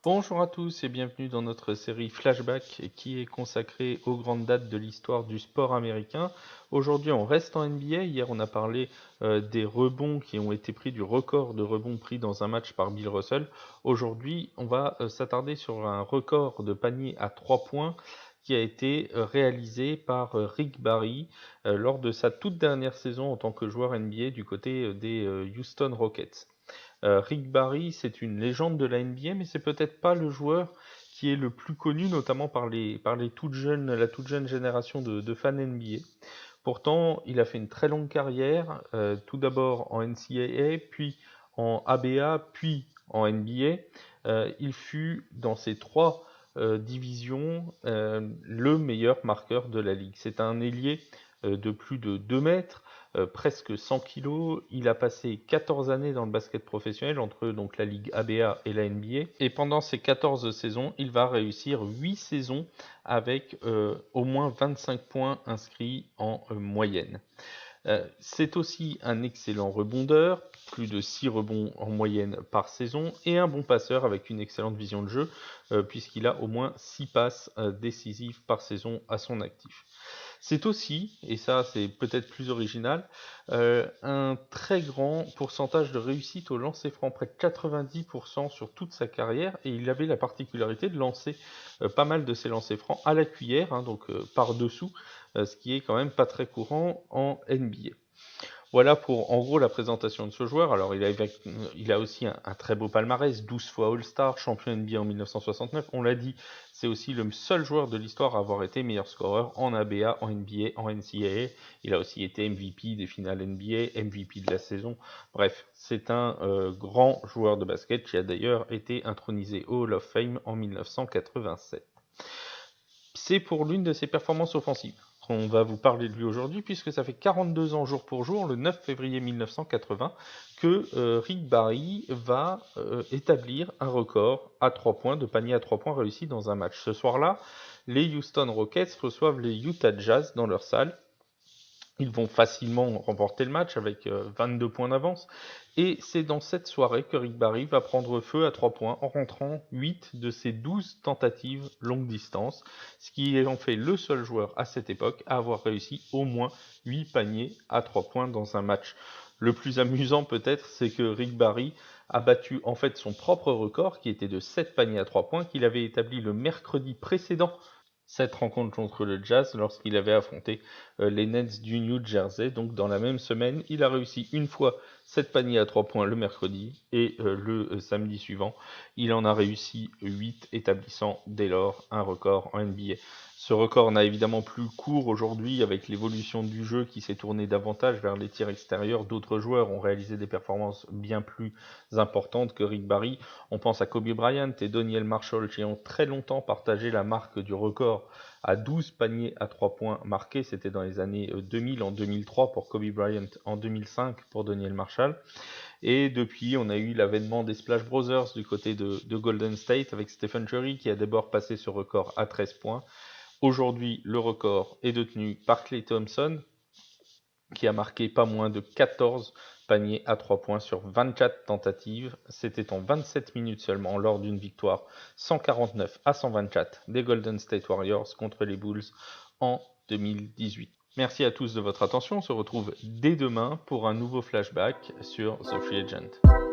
Bonjour à tous et bienvenue dans notre série Flashback qui est consacrée aux grandes dates de l'histoire du sport américain. Aujourd'hui on reste en NBA, hier on a parlé des rebonds qui ont été pris, du record de rebonds pris dans un match par Bill Russell. Aujourd'hui on va s'attarder sur un record de panier à 3 points qui a été réalisé par Rick Barry lors de sa toute dernière saison en tant que joueur NBA du côté des Houston Rockets. Rick Barry, c'est une légende de la NBA, mais c'est peut-être pas le joueur qui est le plus connu, notamment par la toute jeune génération de fans NBA. Pourtant, il a fait une très longue carrière, tout d'abord en NCAA, puis en ABA, puis en NBA. Il fut dans ces trois divisions le meilleur marqueur de la ligue. C'est un ailier de plus de 2 mètres, presque 100 kilos. Il a passé 14 années dans le basket professionnel entre donc la Ligue ABA et la NBA. Et pendant ces 14 saisons, il va réussir 8 saisons avec au moins 25 points inscrits en moyenne. C'est aussi un excellent rebondeur, plus de 6 rebonds en moyenne par saison, et un bon passeur avec une excellente vision de jeu, puisqu'il a au moins 6 passes décisives par saison à son actif. C'est aussi, et ça c'est peut-être plus original, un très grand pourcentage de réussite au lancer franc, près de 90% sur toute sa carrière, et il avait la particularité de lancer pas mal de ses lancers francs à la cuillère, donc par-dessous, ce qui est quand même pas très courant en NBA. Voilà pour en gros la présentation de ce joueur. Alors il a aussi un très beau palmarès, 12 fois All-Star, champion NBA en 1969. On l'a dit, c'est aussi le seul joueur de l'histoire à avoir été meilleur scoreur en ABA, en NBA, en NCAA. Il a aussi été MVP des finales NBA, MVP de la saison. Bref, c'est un grand joueur de basket qui a d'ailleurs été intronisé au Hall of Fame en 1987. C'est pour l'une de ses performances offensives qu'on va vous parler de lui aujourd'hui, puisque ça fait 42 ans jour pour jour, le 9 février 1980, que Rick Barry va établir un record à 3 points, de panier à 3 points réussi dans un match. Ce soir-là, les Houston Rockets reçoivent les Utah Jazz dans leur salle. Ils vont facilement remporter le match avec 22 points d'avance. Et c'est dans cette soirée que Rick Barry va prendre feu à 3 points en rentrant 8 de ses 12 tentatives longue distance, ce qui en fait le seul joueur à cette époque à avoir réussi au moins 8 paniers à 3 points dans un match. Le plus amusant peut-être, c'est que Rick Barry a battu en fait son propre record qui était de 7 paniers à 3 points qu'il avait établi le mercredi précédent cette rencontre contre le Jazz lorsqu'il avait affronté les Nets du New Jersey. Donc dans la même semaine, il a réussi une fois 7 paniers à 3 points le mercredi et le samedi suivant, il en a réussi 8, établissant dès lors un record en NBA. Ce record n'a évidemment plus cours aujourd'hui avec l'évolution du jeu qui s'est tourné davantage vers les tirs extérieurs. D'autres joueurs ont réalisé des performances bien plus importantes que Rick Barry. On pense à Kobe Bryant et Doniel Marshall qui ont très longtemps partagé la marque du record à 12 paniers à 3 points marqués. C'était dans les années 2000, en 2003 pour Kobe Bryant, en 2005 pour Doniel Marshall. Et depuis, on a eu l'avènement des Splash Brothers du côté de Golden State avec Stephen Curry qui a d'abord passé ce record à 13 points. Aujourd'hui, le record est détenu par Klay Thompson qui a marqué pas moins de 14 paniers à 3 points sur 24 tentatives. C'était en 27 minutes seulement lors d'une victoire 149 à 124 des Golden State Warriors contre les Bulls en 2018. Merci à tous de votre attention. On se retrouve dès demain pour un nouveau flashback sur The Free Agent.